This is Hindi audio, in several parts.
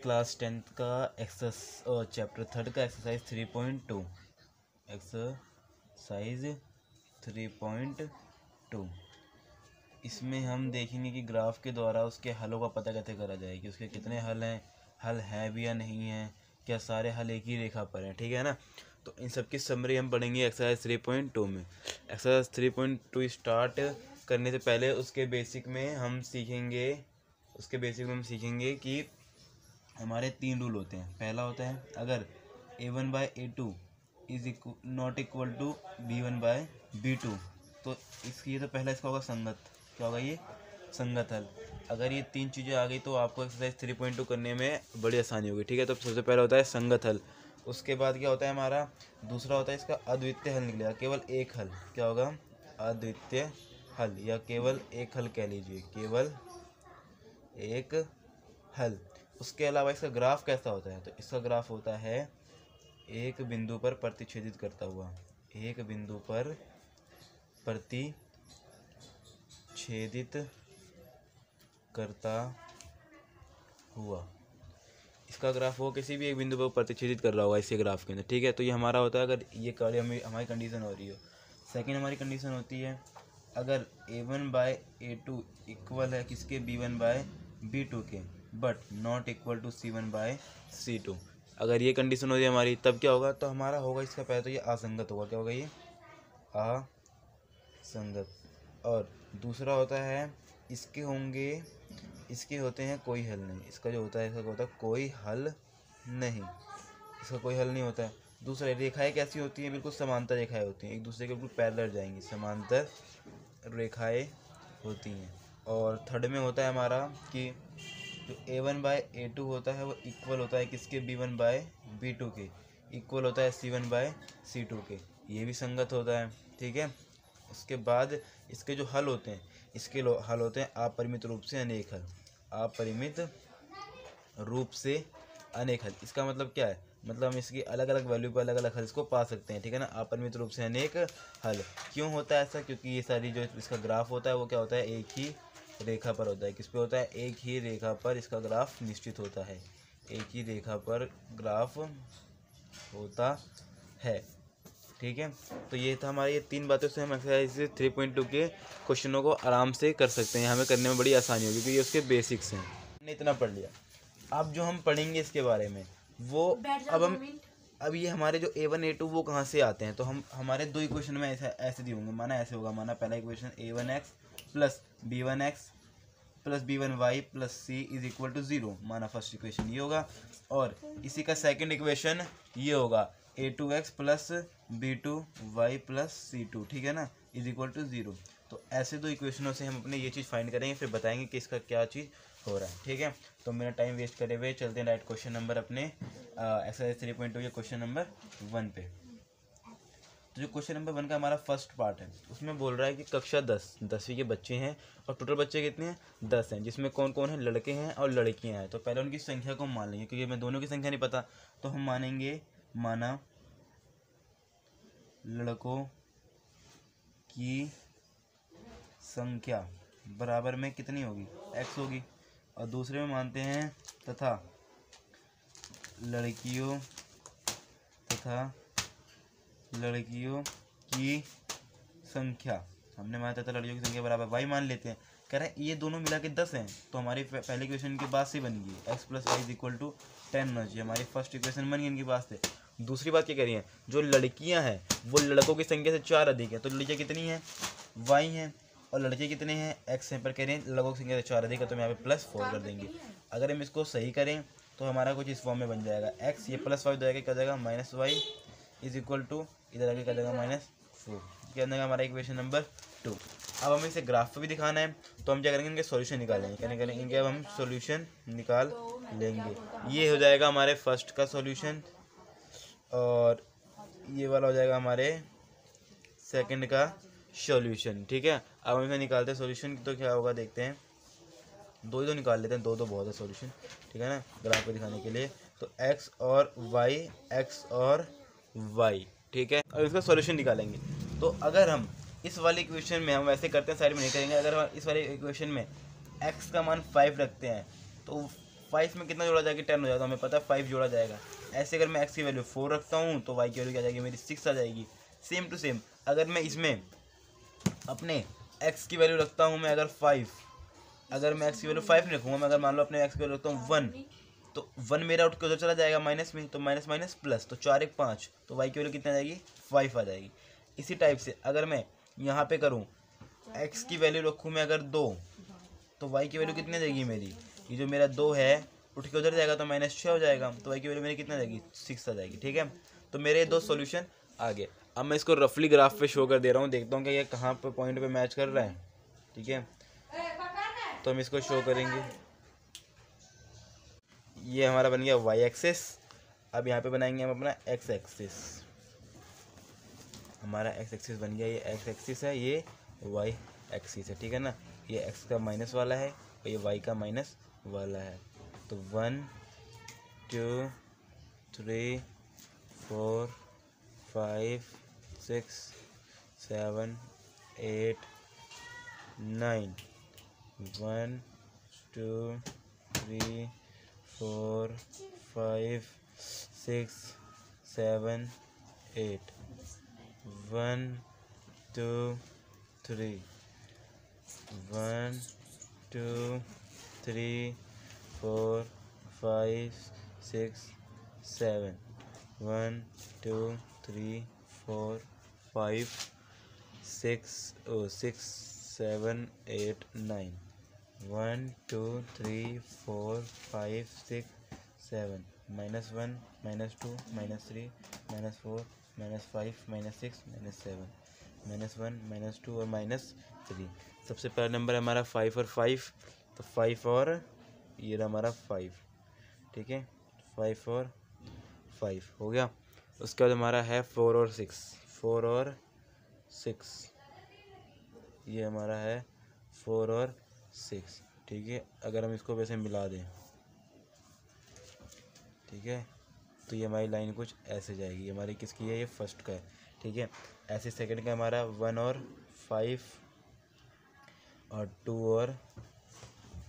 क्लास 10th का चैप्टर 3 का एक्सरसाइज 3.2 एक्सरसाइज 3.2 इसमें हम देखेंगे कि ग्राफ के द्वारा उसके हलों का पता कैसे करा जाए कि उसके कितने हल हैं, हल हैं भी या नहीं हैं, क्या सारे हल एक ही रेखा पर हैं। ठीक है ना। तो इन सब की समरी हम पढ़ेंगे एक्सरसाइज 3.2 में। एक्सरसाइज 3.2 स्टार्ट करने से पहले उसके बेसिक में हम सीखेंगे कि हमारे 3 रूल होते हैं। पहला होता है अगर a1/a2 is not equal to b1/b2 तो इसकी तो पहला इसका होगा संगत। क्या होगा ये? संगत हल। अगर ये 3 चीज़ें आ गई तो आपको एक्सरसाइज 3.2 करने में बड़ी आसानी होगी। ठीक है। तो सबसे पहला होता है संगत हल। उसके बाद क्या होता है हमारा दूसरा होता है इसका अद्वितीय हल निकलेगा, केवल एक हल। क्या होगा? अद्वितीय हल या केवल एक हल कह लीजिए, केवल एक हल। उसके अलावा इसका ग्राफ कैसा होता है? तो इसका ग्राफ होता है एक बिंदु पर प्रतिच्छेदित करता हुआ, एक बिंदु पर प्रतिच्छेदित करता हुआ। इसका ग्राफ हो किसी भी एक बिंदु पर प्रतिच्छेदित कर रहा होगा इसके ग्राफ के अंदर। ठीक है। तो ये हमारा होता है अगर ये हमारी कंडीशन हो रही हो। सेकंड हमारी कंडीशन होती है अगर a1/a2 इक्वल है किसके? b1/b2 के, but not equal to c1/c2। अगर ये कंडीशन हो रही है हमारी तब क्या होगा? तो हमारा होगा इसका पहले तो ये असंगत होगा। क्या होगा? ये असंगत। और दूसरा होता है इसके होते हैं कोई हल नहीं। इसका जो होता है इसका होता है कोई हल नहीं, इसका कोई हल नहीं होता है। दूसरा रेखाएं कैसी होती हैं? बिल्कुल समांतर रेखाएं होती हैं, एक दूसरे के बिल्कुल पैरेलल जाएंगी, समांतर रेखाएं होती हैं। और थर्ड में होता है हमारा कि जो a1/a2 होता है वो इक्वल होता है किसके? b1/b2 के, इक्वल होता है c1/c2 के। ये भी संगत होता है। ठीक है। उसके बाद इसके जो हल होते हैं हल होते हैं अपरिमित रूप से अनेक हल। अपरिमित रूप से अनेक हल। इसका मतलब क्या है? मतलब हम इसकी अलग अलग वैल्यू पर अलग अलग हल इसको पा सकते हैं। ठीक है ना। अपरिमित रूप से अनेक हल। क्यों होता है ऐसा? क्योंकि ये सारी जो इसका ग्राफ होता है वो क्या होता है? एक ही रेखा पर होता है। किस पे होता है? एक ही रेखा पर इसका ग्राफ निश्चित होता है। एक ही रेखा पर ग्राफ होता है। ठीक है। तो ये था हमारे, ये 3 बातों से हम एक्सरसाइज 3.2 के क्वेश्चनों को आराम से कर सकते हैं। हमें करने में बड़ी आसानी होगी क्योंकि ये उसके बेसिक्स हैं। हमने इतना पढ़ लिया। अब जो हम पढ़ेंगे इसके बारे में वो अब ये हमारे जो a1 a2 वो कहाँ से आते हैं? तो हम हमारे 2 इक्वेशन में ऐसे दिए होंगे। माना ऐसे होगा, माना पहला equation a1x plus b1x plus b1y plus c is equal to 0। माना फर्स्ट इक्वेशन ये होगा और इसी का सेकंड इक्वेशन ये होगा a2x plus b2y plus c2। ठीक है ना, इज इक्वल टू 0। तो ऐसे 2 इक्वेशनों से हम अपने ये चीज़ फाइंड करेंगे, फिर बताएंगे कि इसका क्या चीज़ हो रहा है। ठीक है। तो मेरा टाइम वेस्ट करे हुए चलते हैं डायरेक्ट क्वेश्चन नंबर अपने एक्सरसाइज 3.2 या क्वेश्चन नंबर 1 पे। तो जो क्वेश्चन नंबर 1 का हमारा फर्स्ट पार्ट है उसमें बोल रहा है कि कक्षा 10वीं के बच्चे हैं और टोटल बच्चे कितने हैं? 10 हैं, जिसमें कौन कौन है? लड़के हैं और लड़कियां हैं। तो पहले उनकी संख्या को मान लेंगे क्योंकि हमें दोनों की संख्या नहीं पता। तो हम माना लड़कों की संख्या बराबर में कितनी होगी? x होगी। और दूसरे में मानते हैं तथा लड़कियों की संख्या, हमने माना तथा लड़कियों की संख्या बराबर y मान लेते हैं। कह रहे हैं ये दोनों मिला के 10 हैं। तो हमारी पहले इक्वेशन की बात से बन गई, x plus y is equal to 10 होना चाहिए। हमारी फर्स्ट इक्वेशन बन गई इनकी बात से। दूसरी बात क्या कह रही है? जो लड़कियां हैं वो लड़कों की संख्या से 4 अधिक है। तो लड़कियां कितनी हैं? y हैं। और लड़के कितने हैं? x हैं। पर कह रहे हैं लड़कों की संख्या से 4 अधिक है तो हम यहाँ पे +4 कर देंगे। अगर हम इसको सही करें तो हमारा कुछ इस फॉर्म में बन जाएगा, x ये +5 हो जाएगा, क्या जाएगा? -y इज इक्वल टू इधर आगे क्या जाएगा? -4। क्या जाएगा हमारा इक्वेशन नंबर 2। अब हमें इसे ग्राफ पे भी दिखाना है तो हम क्या करेंगे? इनके सॉल्यूशन निकालेंगे। क्या करेंगे? इनके अब हम सॉल्यूशन निकाल लेंगे। ये हो जाएगा हमारे फर्स्ट का सॉल्यूशन और ये वाला हो जाएगा हमारे सेकंड का सॉल्यूशन। ठीक है। अब हम इसे निकालते हैं सॉल्यूशन। तो क्या होगा देखते हैं, 2 ही तो निकाल लेते हैं, 2 बहुत है सॉल्यूशन। ठीक है ना, ग्राफ पे दिखाने के लिए। तो x और y, ठीक है। अब इसका सॉल्यूशन निकालेंगे। तो अगर हम इस वाली इक्वेशन में, हम वैसे करते हैं साइड में नहीं करेंगे, अगर हम इस वाली इक्वेशन में x का मान 5 रखते हैं तो 5 में कितना जोड़ा जाएगा 10 हो जाएगा, तो हमें पता है 5 जोड़ा जाएगा। ऐसे अगर मैं x की वैल्यू 4 रखता हूँ तो y की वैल्यू क्या जाएगी मेरी 6 आ जाएगी। सेम टू सेम अगर मैं इसमें अपने x की वैल्यू रखता हूँ मैं अगर 5, अगर मैं x की वैल्यू 5 नहीं रखूँगा, मैं अगर मान लो अपने x की वैल्यू रखता हूँ 1, तो 1 मेरा उठ के उधर चला जाएगा माइनस में, तो माइनस माइनस प्लस, तो 4 1 5, तो y की वैल्यू कितना आ जाएगी 5 आ जाएगी। इसी टाइप से अगर मैं यहाँ पे करूँ x की वैल्यू रखूँ मैं अगर 2, तो y की वैल्यू कितनी आ जाएगी मेरी, ये जो मेरा 2 है उठ के उधर जाएगा तो माइनस 6 हो जाएगा, तो y की वैल्यू मेरी कितना आ जाएगी 6 आ जाएगी। ठीक है, तो मेरे 2 सॉल्यूशन आ गए। अब मैं इसको रफली ग्राफ पे शो कर दे रहा हूँ, देखता हूँ कि ये कहाँ पे पॉइंट पे मैच कर रहा है। ठीक है, तो हम इसको शो करेंगे। ये हमारा बन गया y एक्सिस। अब यहाँ पे बनाएंगे हम अपना x एक्सिस। हमारा x एक्सिस बन गया, ये x एक्सिस है, ये y एक्सिस है। ठीक है ना, ये x का माइनस वाला है और ये y का माइनस वाला है। तो 1 2 3 4 5 6 7 8 9 1 2 3 4 5 6 7 8 1 2 3 1 2 3 4 5 6 7 1 2 3 4 5 6 7 8 9 1 2 3 4 5 6 7 -1 -2 -3 -4 -5 -6 -7 -1 -2 और -3। सबसे पहला नंबर हमारा 5 और 5, तो 5 और ये रहा हमारा 5। ठीक है, 5 और 5 हो गया। उसके बाद हमारा है 4 और 6, 4 और 6, ये हमारा है 4 और 6। ठीक है, अगर हम इसको वैसे मिला दें, ठीक है, तो ये हमारी लाइन कुछ ऐसे जाएगी। हमारी किसकी है, ये फर्स्ट का है। ठीक है, ऐसे सेकंड का हमारा 1 और 5 और 2 और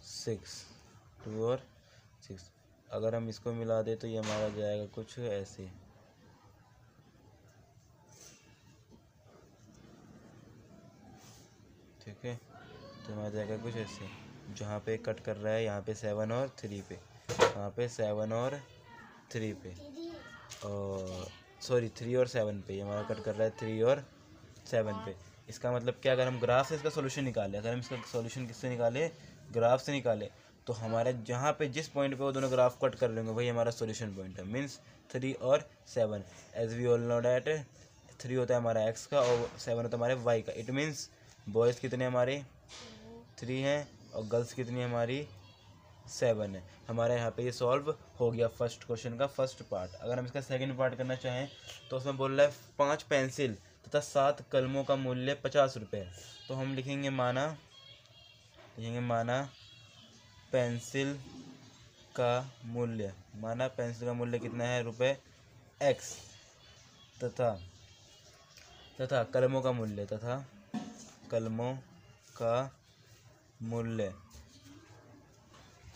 6, 2 और 6। अगर हम इसको मिला दें तो ये हमारा जाएगा कुछ ऐसे। ठीक है, तो हमारा जाएगा कुछ ऐसे, जहाँ पे कट कर रहा है यहाँ पे 7 और 3 पे, यहाँ पे 7 और 3 पे, और सॉरी 3 और 7 पे, हमारा कट कर रहा है 3 और 7 पे। इसका मतलब क्या, अगर हम ग्राफ से इसका सॉल्यूशन निकालें, अगर हम इसका सॉल्यूशन किससे निकालें, ग्राफ से निकालें, तो हमारे जहाँ पे जिस पॉइंट पे वो दोनों ग्राफ कट कर लेंगे वही हमारा सॉल्यूशन पॉइंट है, मीन्स 3 और 7। As we all know that 3 होता है हमारा x का और 7 होता है हमारे y का। इट मीन्स बॉयज़ कितने हमारे 3 हैं और गर्ल्स कितनी हमारी 7 है। हमारे यहाँ पे ये सॉल्व हो गया फर्स्ट क्वेश्चन का फर्स्ट पार्ट। अगर हम इसका सेकंड पार्ट करना चाहें तो उसमें बोल रहा है 5 पेंसिल तथा 7 कलमों का मूल्य 50 रुपये है। तो हम लिखेंगे माना पेंसिल का मूल्य कितना है रुपये x, तथा कलमों का मूल्य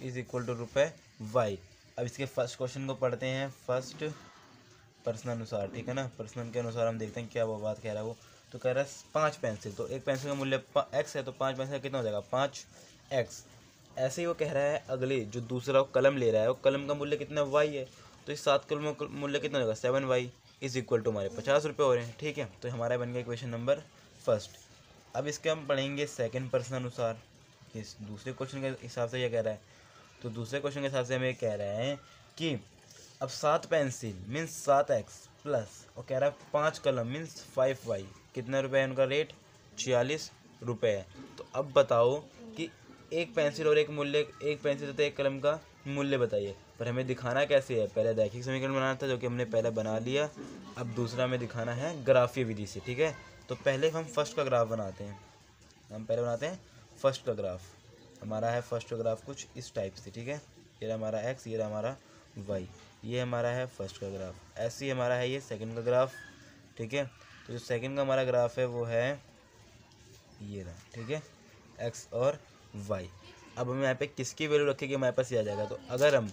इज इक्वल टू रुपये y। अब इसके फर्स्ट क्वेश्चन को पढ़ते हैं फर्स्ट प्रश्न अनुसार। ठीक है ना, प्रश्न के अनुसार हम देखते हैं क्या वो बात कह रहा है वो। तो कह रहा है 5 पेंसिल, तो एक पेंसिल का मूल्य x है, तो 5 पेंसिल कितना हो जाएगा 5x। ऐसे ही वो कह रहा है अगले जो दूसरा कलम ले रहा है वो कलम का मूल्य कितना y है, तो इस 7 कलमों का मूल्य कितना होगा 7y इज इक्वल टू हमारे 50 रुपये हो रहे हैं। ठीक है, तो हमारा बन गया क्वेश्चन नंबर फर्स्ट। अब इसके हम पढ़ेंगे सेकेंड प्रश्न अनुसार, इस दूसरे क्वेश्चन के हिसाब से ये कह रहा है। तो दूसरे क्वेश्चन के हिसाब से हमें कह रहे हैं कि अब 7 पेंसिल मीन्स 7x प्लस और कह रहा है 5 कलम मीन्स 5y, कितने रुपए है उनका रेट 46 रुपये है। तो अब बताओ कि एक पेंसिल तथा एक कलम का मूल्य बताइए। पर हमें दिखाना कैसे है, पहले रैखिक समीकरण बनाना था जो कि हमने पहले बना लिया। अब दूसरा हमें दिखाना है ग्राफीय विधि से। ठीक है, तो पहले हम फर्स्ट का ग्राफ बनाते हैं। फर्स्ट का ग्राफ। हमारा है फर्स्ट का ग्राफ कुछ इस टाइप से। ठीक है, ये रहा हमारा x, ये रहा हमारा y, ये हमारा है फर्स्ट का ग्राफ। ऐसे ही हमारा है ये सेकंड का ग्राफ। ठीक है, तो जो सेकंड का हमारा ग्राफ है वो है ये रहा। ठीक है, x और y। अब हम यहाँ पे किसकी वैल्यू रखेंगे हमारे पास ये आ जाएगा। तो अगर हम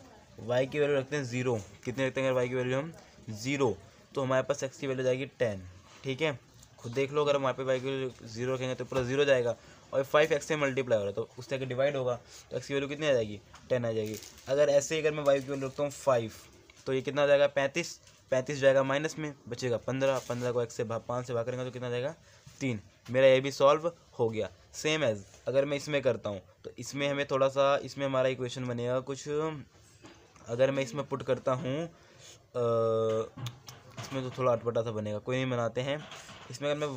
y की वैल्यू रखते हैं 0, कितने रखते हैं अगर y की वैल्यू हम 0, तो हमारे पास x की वैल्यू जाएगी 10। ठीक है, खुद देख लो, अगर हम वहाँ पे y की वैल्यू 0 रखेंगे तो पूरा 0 जाएगा और 5 x से मल्टीप्लाई हो रहा है तो उससे आगे डिवाइड होगा तो x की वैल्यू कितनी आ जाएगी 10 आ जाएगी। अगर ऐसे ही अगर मैं y की वैल्यू रखता हूँ 5 तो ये कितना आ जाएगा 35, 35 जाएगा माइनस में, बचेगा 15, 15 को 5 से भाग करेंगे तो कितना जाएगा 3। मेरा ये भी सॉल्व हो गया। सेम एज अगर मैं इसमें करता हूँ तो इसमें हमें थोड़ा सा, इसमें हमारा इक्वेशन बनेगा कुछ, अगर मैं इसमें पुट करता हूँ इसमें तो थोड़ा अटपटा सा बनेगा, कोई नहीं बनाते हैं। इसमें अगर मैं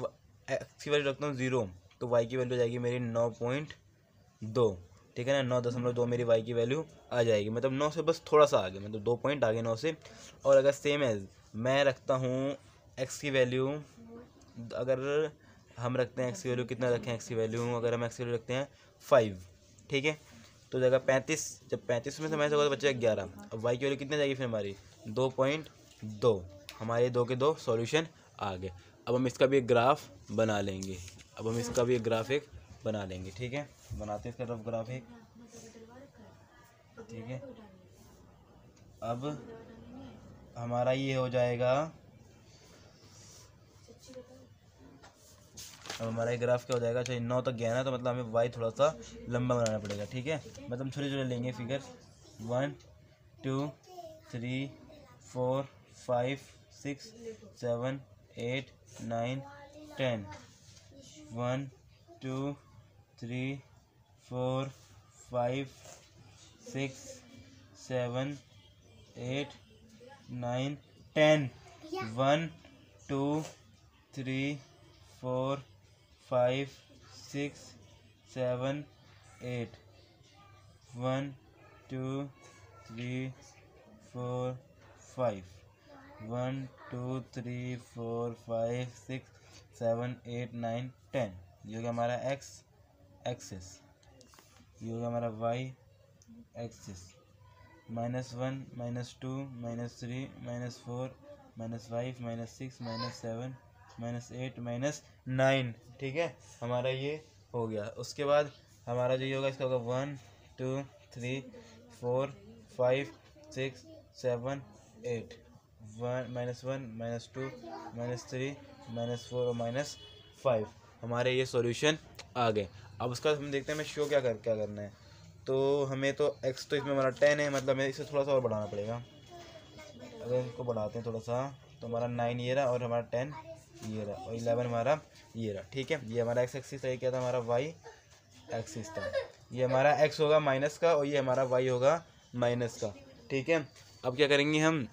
एक्स की वैल्यू रखता हूँ 0 तो वाई की वैल्यू जाएगी मेरी 9.2। ठीक है ना, 9.2 मेरी वाई की वैल्यू आ जाएगी, मतलब 9 से बस थोड़ा सा आगे, मतलब 2 पॉइंट आगे 9 से। और अगर सेम एज मैं रखता हूँ एक्स की वैल्यू, अगर हम रखते हैं एक्स की वैल्यू, कितना रखें एक्स की वैल्यू, अगर हम एक्स की वैल्यू रखते हैं 5, ठीक है, तो जाएगा 35, जब 35 में से माइनस होगा तो बचेगा 11। अब वाई की वैल्यू कितनी जाएगी फिर हमारी 2.2। हमारे 2 के 2 सॉल्यूशन आ गए। अब हम इसका भी एक ग्राफ बना लेंगे, बना लेंगे। ठीक है, बनाते हैं इसका रफ ग्राफ एक। ठीक है, अब हमारा ये हो जाएगा, अब हमारा ये ग्राफ क्या हो जाएगा, अच्छा 9 तक गया ना, तो मतलब हमें वाई थोड़ा सा लंबा बनाना पड़ेगा। ठीक है, मतलब छोटे छोटे लेंगे फिगर, 1 2 3 4 5 6 7 8 9 10, 1 2 3 4 5 6 7 8 9 10, 1 2 3 4 5 6 7 8, 1 2 3 4 5, 1 2 3 4 5 6 7 8 9 10। ये हो गया हमारा एक्स एक्सिस, ये हो गया हमारा वाई एक्सिस, -1 -2 -3 -4 -5 -6 -7 -8 -9। ठीक है, हमारा ये हो गया। उसके बाद हमारा जो ये होगा, इसका होगा 1 2 3 4 5 6 7 8, -1 -2 -3 -4 और -5। हमारे ये सॉल्यूशन आ गए। अब उसका हम देखते हैं हमें शो क्या करना है। तो हमें तो x तो इसमें हमारा 10 है, मतलब हमें इसे थोड़ा सा और बढ़ाना पड़ेगा। अगर इसको बढ़ाते हैं थोड़ा सा तो हमारा 9 ये रहा और हमारा 10 ये रहा और 11 हमारा ये रहा। ठीक है, ये हमारा x एक्सिस है, क्या था हमारा y एक्सिस था। ये हमारा x होगा माइनस का और ये हमारा y होगा माइनस का। ठीक है, अब क्या करेंगे हम,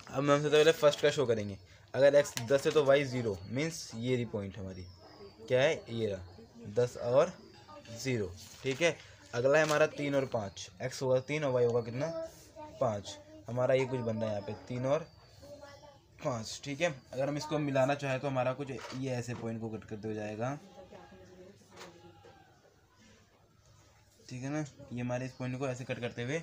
अब हम सबसे पहले फर्स्ट का शो करेंगे। अगर x 10 है तो y 0, मीन्स ये रही पॉइंट हमारी, क्या है ये रहा 10 और 0। ठीक है, अगला है हमारा 3 और 5, x होगा 3 और y होगा कितना 5। हमारा ये कुछ बन रहा है यहाँ पे 3 और 5। ठीक है, अगर हम इसको मिलाना चाहें तो हमारा कुछ ये ऐसे पॉइंट को कट करते हो जाएगा। ठीक है ना, ये हमारे इस पॉइंट को ऐसे कट करते हुए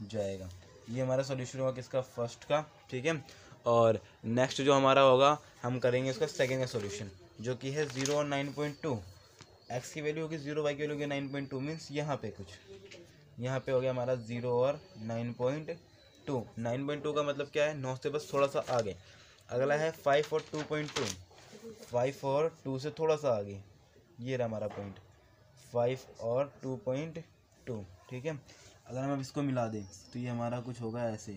जाएगा। ये हमारा सॉल्यूशन होगा किसका, फर्स्ट का। ठीक है, और नेक्स्ट जो हमारा होगा हम करेंगे इसका सेकेंड का सॉल्यूशन, जो कि है 0 और 9.2। एक्स की वैल्यू होगी 0, वाई की वैल्यू होगी 9.2, मीन्स यहाँ पे कुछ, यहाँ पे हो गया हमारा 0 और 9.2। 9.2 का मतलब क्या है, 9 से बस थोड़ा सा आगे। अगला है 5 और 2.2, 5 और 2 से थोड़ा सा आगे, ये रहा हमारा पॉइंट 5 और 2.2। ठीक है, अगर हम अब इसको मिला दें तो ये हमारा कुछ होगा ऐसे,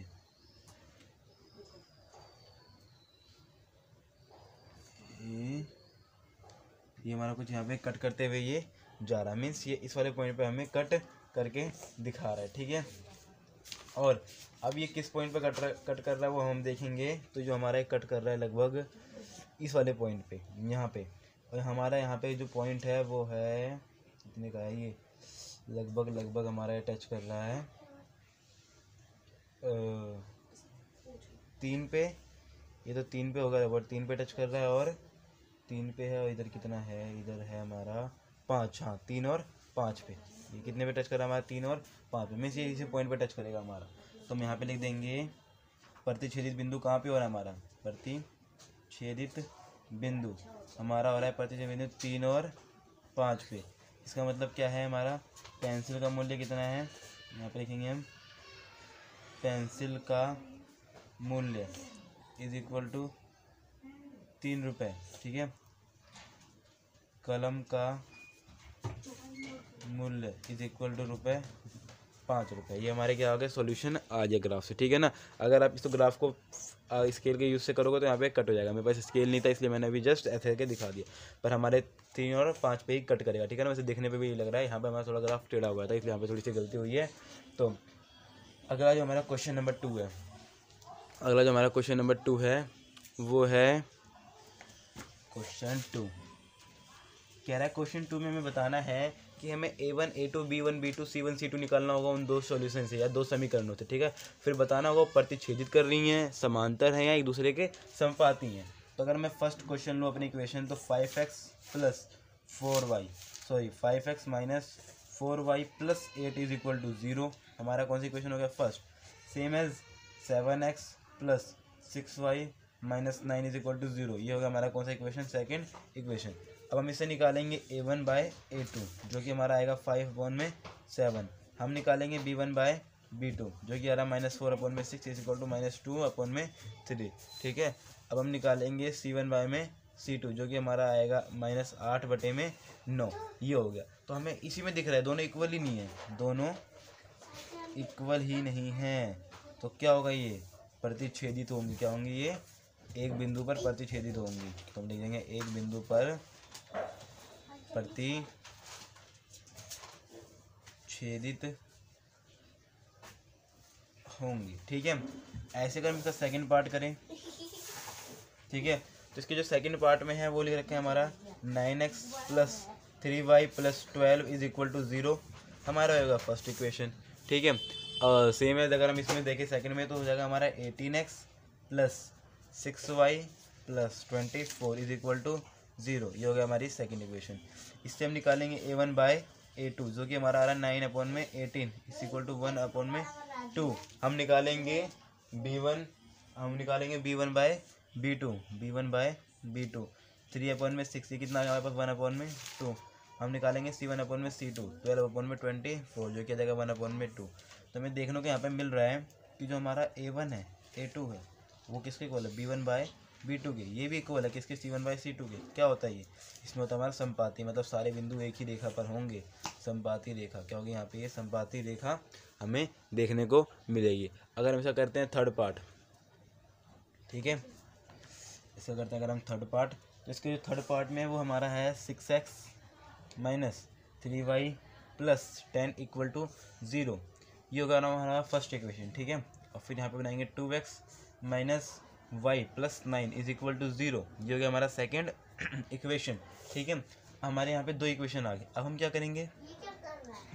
ये हमारा कुछ यहाँ पे कट करते हुए ये जा रहा है, मीन्स ये इस वाले पॉइंट पे हमें कट करके दिखा रहा है। ठीक है, और अब ये किस पॉइंट पे कट कर रहा है वो हम देखेंगे। तो जो हमारा कट कर रहा है लगभग इस वाले पॉइंट पे, यहाँ पे, और हमारा यहाँ पे जो पॉइंट है वो है कितने का है, ये लगभग हमारा ये टच कर रहा है 3 पे। ये तो 3 पे होगा, रबर 3 पे टच कर रहा है और 3 पे है, और इधर कितना है, इधर है हमारा 5। हाँ, 3 और 5 पे, ये कितने पे टच कर रहा है हमारा 3 और 5 पे, मीन्स ये इसी पॉइंट पे टच करेगा हमारा। तो हम यहाँ पे लिख देंगे प्रतिच्छेदित बिंदु कहाँ पे हो रहा है हमारा, प्रतिच्छेदित बिंदु हमारा हो रहा है प्रतिच्छेदित बिंदु 3 और 5 पे। इसका मतलब क्या है, हमारा पेंसिल का मूल्य कितना है, यहाँ पे लिखेंगे हम पेंसिल का मूल्य इज इक्वल टू 3 रुपये, ठीक है। कलम का मूल्य इज इक्वल टू ₹5। ये हमारे क्या आ गया, सॉल्यूशन आ गया ग्राफ से, ठीक है ना। अगर आप इस ग्राफ को स्केल के यूज़ से करोगे तो यहाँ पे कट हो जाएगा। मेरे पास स्केल नहीं था इसलिए मैंने अभी जस्ट ऐसे करके दिखा दिया, पर हमारे 3 और 5 पे ही कट करेगा, ठीक है ना। वैसे देखने पे भी ये लग रहा है, यहाँ पे हमारा थोड़ा ग्राफ टेढ़ा हुआ था इसलिए यहाँ पे थोड़ी सी गलती हुई है। तो अगला जो हमारा क्वेश्चन नंबर 2 है, अगला जो हमारा क्वेश्चन नंबर 2 है वो है क्वेश्चन 2। कह रहा है क्वेश्चन 2 में हमें बताना है कि हमें A1, A2, B1, B2, C1, C2 निकालना होगा उन 2 सॉल्यूशन से या 2 समीकरणों से, ठीक है। फिर बताना होगा प्रतिच्छेदित कर रही हैं, समांतर हैं या एक दूसरे के समपाती हैं। तो अगर मैं फर्स्ट क्वेश्चन लूँ अपनी इक्वेशन, तो 5x minus 4y plus 8 is equal to 0 हमारा कौन सी इक्वेशन हो गया, first. Same as 7x plus 6y minus 9 is equal to 0, ये होगा हमारा कौन सा इक्वेशन, सेकेंड इक्वेशन। अब हम इसे निकालेंगे A1 बाय A2 जो कि हमारा आएगा 5/7। हम निकालेंगे B1 बाय B2 जो कि आ रहा -4/6 इज इक्वल टू -2/3, ठीक है। अब हम निकालेंगे C1 बाय में C2 जो कि हमारा आएगा -8/9, ये हो गया। तो हमें इसी में दिख रहा है दोनों इक्वल ही नहीं है, दोनों इक्वल ही नहीं हैं, तो क्या होगा, ये प्रतिच्छेदित होंगी। क्या होंगी, ये एक बिंदु पर प्रतिच्छेदित होंगी। तो हम लिख देंगे एक बिंदु पर प्रतिच्छेदित होंगी, ठीक है। ऐसे कर हम इसका सेकंड पार्ट करें, ठीक है। तो इसके जो सेकंड पार्ट में है वो लिख रखे हैं हमारा 9x plus 3y plus 12 is equal to 0 हमारा होगा फर्स्ट इक्वेशन, ठीक है। सेम है, अगर हम इसमें देखें सेकंड में तो हो जाएगा हमारा 18x plus 6y plus 24 is equal to 0, ये हो गया हमारी सेकंड इक्वेशन। इससे हम निकालेंगे A1 बाय A2 जो कि हमारा आ रहा है 9/18 इज इक्वल टू 1/2। हम निकालेंगे B1 बाय B2 3/6, ये कितना हमारे पास 1/2। हम निकालेंगे C1/C2 12/24 जो कि आ जाएगा 1/2। तो हमें देखने को यहाँ पे मिल रहा है कि जो हमारा A1 है A2 है वो किसके इक्वल है, B1 बाय B2 के। ये भी इक्वल है किसके, C1 बाय C2 के। क्या होता है ये, इसमें होता है हमारा संपाती, मतलब सारे बिंदु एक ही रेखा पर होंगे, संपाती रेखा। क्या होगी यहाँ पे, ये संपाती रेखा हमें देखने को मिलेगी। अगर हम ऐसा करते हैं थर्ड पार्ट, ठीक है, ऐसा करते हैं अगर हम थर्ड पार्ट, तो इसके जो थर्ड पार्ट में है वो हमारा है 6x minus 3y plus 10 equal to 0, ये होगा ना हमारा फर्स्ट इक्वेशन, ठीक है। और फिर यहाँ पे बनाएंगे 2x minus y plus 9 is equal to 0, ये हो गया हमारा सेकेंड इक्वेशन, ठीक है। हमारे यहाँ पे 2 इक्वेशन आ गए। अब हम क्या करेंगे,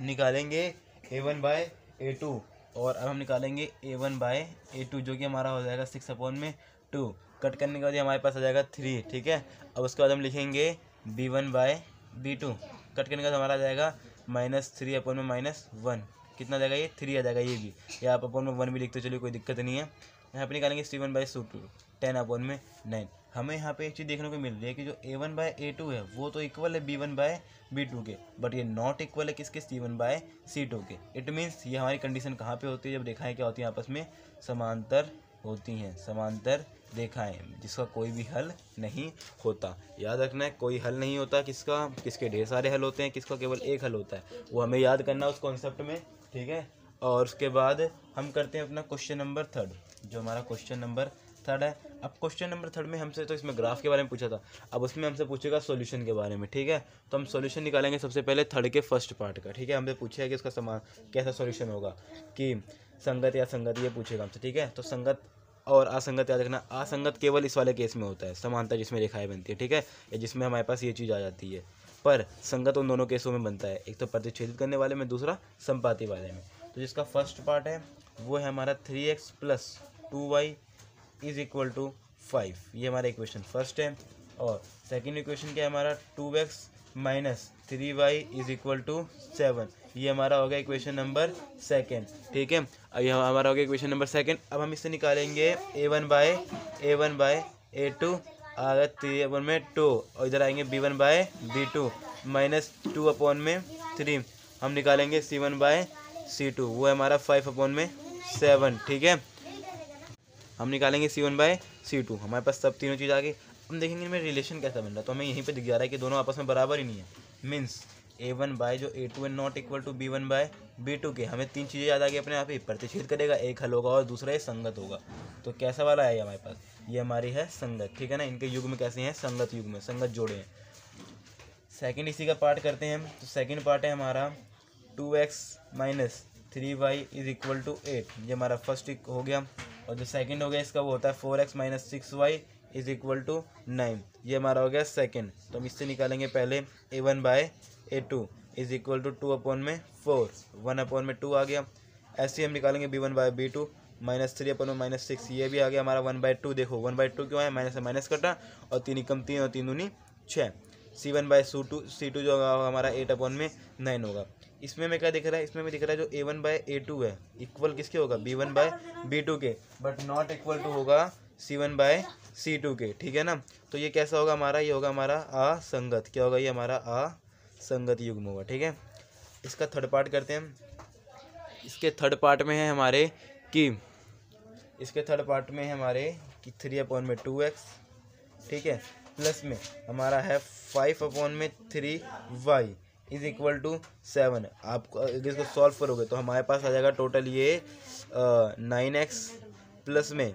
निकालेंगे A1 बाय A2, और अब हम निकालेंगे A1 बाय A2 जो कि हमारा हो जाएगा 6/2। कट करने के बाद हमारे पास आ जाएगा 3, ठीक है। अब उसके बाद हम लिखेंगे B1 बाय B2, कट करने के बाद हमारा आ जाएगा -3/-1, कितना आ जाएगा, ये 3 आ जाएगा। ये भी, या आप अपन में 1 भी लिखते चलिए, कोई दिक्कत नहीं है। यहाँ पे निकालेंगे C1 बाय C2 10/9। हमें यहाँ पे एक चीज़ देखने को मिल रही है कि जो A1 बाय A2 है वो तो इक्वल है B1 बाय B2 के, बट ये नॉट इक्वल है किसके, C1 बाय C2 के। इट मीन्स ये हमारी कंडीशन कहाँ पे होती है, जब रेखाएं क्या होती हैं आपस में समांतर होती हैं, समांतर रेखाएं जिसका कोई भी हल नहीं होता। याद रखना है, कोई हल नहीं होता किसका, किसके ढेर सारे हल होते हैं, किसका केवल एक हल होता है, वो हमें याद करना उस कॉन्सेप्ट में, ठीक है। और उसके बाद हम करते हैं अपना क्वेश्चन नंबर 3, जो हमारा क्वेश्चन नंबर 3 है। अब क्वेश्चन नंबर 3 में हमसे तो इसमें ग्राफ के बारे में पूछा था, अब उसमें हमसे पूछेगा सॉल्यूशन के बारे में, ठीक है। तो हम सॉल्यूशन निकालेंगे सबसे पहले 3 के फर्स्ट पार्ट का, ठीक है। हमसे पूछा है कि इसका समान कैसा सॉल्यूशन होगा, कि संगत या संगत, ये पूछेगा हमसे, ठीक है। तो संगत और असंगत याद रखना, असंगत केवल इस वाले केस में होता है, समांतर जिसमें रेखाएं बनती है, ठीक है, या जिसमें हमारे पास ये चीज़ आ जाती है। पर संगत उन दोनों केसों में बनता है, एक तो प्रतिच्छेदित करने वाले में, दूसरा संपाती वाले में। तो जिसका फर्स्ट पार्ट है वो है हमारा 3x plus 2y is equal to 5, ये हमारा इक्वेशन फर्स्ट है। और सेकेंड इक्वेशन क्या है हमारा, 2x minus 3y is equal to 7, ये हमारा हो गया इक्वेशन नंबर सेकेंड, ठीक है। अब यह हमारा हो गया इक्वेशन नंबर सेकेंड। अब हम इससे निकालेंगे A1 बाय A2 आ गया 3/2 और इधर आएंगे b1/b2 -2/3। हम निकालेंगे c1/c2, वो है हमारा 5/7। ठीक है, हम निकालेंगे c1/c2, हमारे पास सब तीनों चीज़ आ गई। हम देखेंगे इनमें रिलेशन कैसा बन रहा है, तो हमें यहीं पे दिख जा रहा है कि दोनों आपस में बराबर ही नहीं है। मीन्स a1 जो a2 है नॉट इक्वल टू b1/b2 के। हमें तीन चीज़ें याद आ गई अपने आप ही, प्रतिच्छेद करेगा, एक हल होगा और दूसरा ये संगत होगा। तो कैसा वाला है हमारे पास, ये हमारी है संगत। ठीक है ना, इनके युग्म कैसे हैं, संगत युग्म, संगत जोड़े हैं। सेकंड इसी का पार्ट करते हैं हम। तो सेकंड पार्ट है हमारा 2x - 3y = 8, ये हमारा फर्स्ट हो गया। और जो सेकंड हो गया इसका वो होता है 4x - 6y = 9, ये हमारा हो गया सेकंड। तो हम इससे निकालेंगे पहले a1/a2 = 2/4, 1/2 आ गया। ऐसे ही हम निकालेंगे b1/b2 -3/6, ये भी आ गया हमारा 1/2। देखो 1/2 क्यों है, माइनस से माइनस कटा और 3 एकम 3 और 3 दूनी 6। c1/c2 जो होगा हमारा 8/9 होगा। इसमें हमें क्या दिख रहा है, इसमें हमें दिख रहा है जो a1/a2 है इक्वल किसके होगा, b1/b2 के, बट नॉट इक्वल टू होगा c1/c2 के। ठीक है ना, तो ये कैसा होगा हमारा, ये होगा हमारा असंगत। क्या होगा, ये हमारा असंगत युग्म होगा। ठीक है, इसका थर्ड पार्ट करते हैं। इसके थर्ड पार्ट में है हमारे कि 3/2x, ठीक है, प्लस में हमारा है 5/3y = 7। आप अगर इसको सॉल्व करोगे तो हमारे पास आ जाएगा टोटल ये 9x प्लस में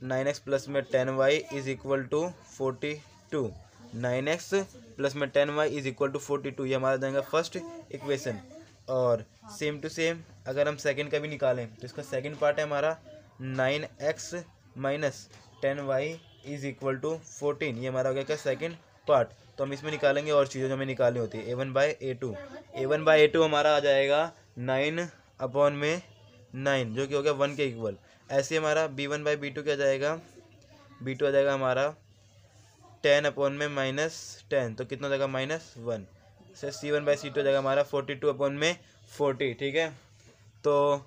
10y = 42। 9x प्लस में 10y = 42, ये हमारा देंगे फर्स्ट इक्वेशन। और सेम टू सेम अगर हम सेकंड का भी निकालें तो इसका सेकंड पार्ट है हमारा 9x - 10y = 14, ये हमारा हो गया क्या, सेकंड पार्ट। तो हम इसमें निकालेंगे और चीज़ें जो हमें निकालनी होती है। a1/a2 हमारा आ जाएगा 9/9, जो कि हो गया 1 के इक्वल। ऐसे हमारा b1/b2 क्या जाएगा, b2 आ जाएगा हमारा 10/10, तो कितना हो जाएगा -1 से c1/c2 हो जाएगा हमारा 42/40। ठीक है, तो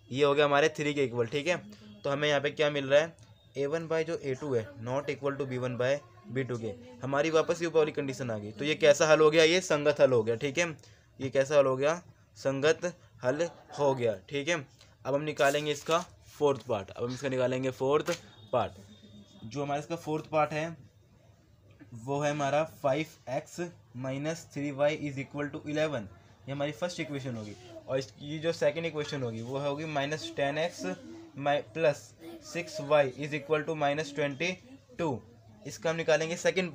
ये हो गया हमारे 3 के इक्वल। ठीक है, तो हमें यहाँ पे क्या मिल रहा है, a1/a2 है नॉट इक्वल टू b1/b2 के। हमारी वापस ये ऊपर वाली कंडीशन आ गई, तो ये कैसा हल हो गया, ये संगत हल हो गया। ठीक है, ये कैसा हल हो गया, संगत हल हो गया। ठीक है, अब हम निकालेंगे इसका फोर्थ पार्ट। जो हमारा इसका फोर्थ पार्ट है वो है हमारा 5x - 3y = 11, ये हमारी फर्स्ट इक्वेशन होगी। और इसकी जो सेकंड इक्वेशन होगी वो होगी -10x प्लस 6y = -22। इसका हम निकालेंगे सेकंड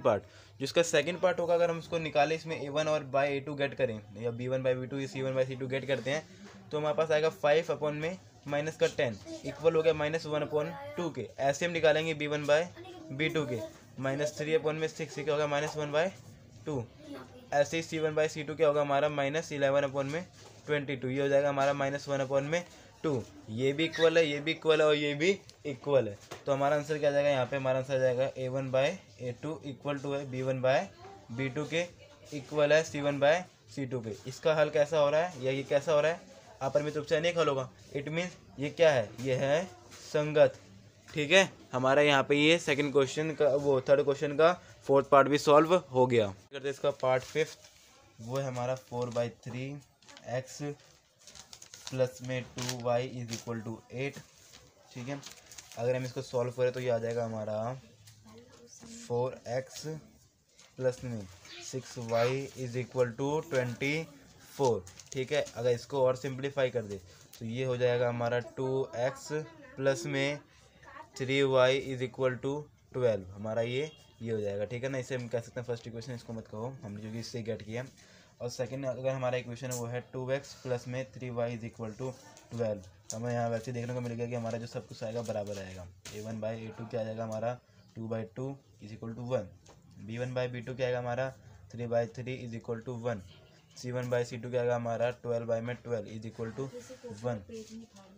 पार्ट। जिसका सेकंड पार्ट होगा, अगर हम उसको निकालें इसमें a1 और a2 गेट करें या b1/b2 या c1/c2 गेट करते हैं, तो हमारे पास आएगा 5/10 इक्वल हो गया -1/2 के। ऐसे हम निकालेंगे b1/b2 के -3/6, क्या होगा -1/2। ऐसे ही c1/c2 क्या होगा हमारा -11/22, ये हो जाएगा हमारा -1/2। ये भी इक्वल है, ये भी इक्वल है और ये भी इक्वल है। तो हमारा आंसर क्या आ जाएगा, यहाँ पे हमारा आंसर आ जाएगा a1/a2 इक्वल टू है b1/b2 के, इक्वल है c1/c2 के। इसका हल कैसा हो रहा है, या ये कैसा हो रहा है, अपरिमित रूप से अनेक हल होगा। इट मीन्स ये क्या है, ये है संगत। ठीक है, हमारा यहाँ पे ये सेकंड क्वेश्चन का, वो थर्ड क्वेश्चन का फोर्थ पार्ट भी सॉल्व हो गया। करते इसका पार्ट फिफ्थ, वो है हमारा 4/3x प्लस में 2y = 8। ठीक है, अगर हम इसको सॉल्व करें तो ये आ जाएगा हमारा 4x प्लस में 6y = 24। ठीक है, अगर इसको और सिंप्लीफाई कर दे तो ये हो जाएगा हमारा 2x प्लस में 3y = 12, हमारा ये हो जाएगा। ठीक है ना, इसे हम कह सकते हैं फर्स्ट इक्वेशन, इसको मत कहो, हमने जो कि इससे गेट किया। और सेकंड अगर हमारा इक्वेशन है वो है 2x प्लस में 3y = 12। हमें यहाँ वैसे देखने को मिलेगा कि हमारा जो सब कुछ आएगा बराबर आएगा। a1/a2 क्या आ जाएगा हमारा 2/2 = 1, b1/b2 क्या आएगा हमारा 3/3 = 1, c1/c2 क्या आएगा हमारा 12/12 = 1।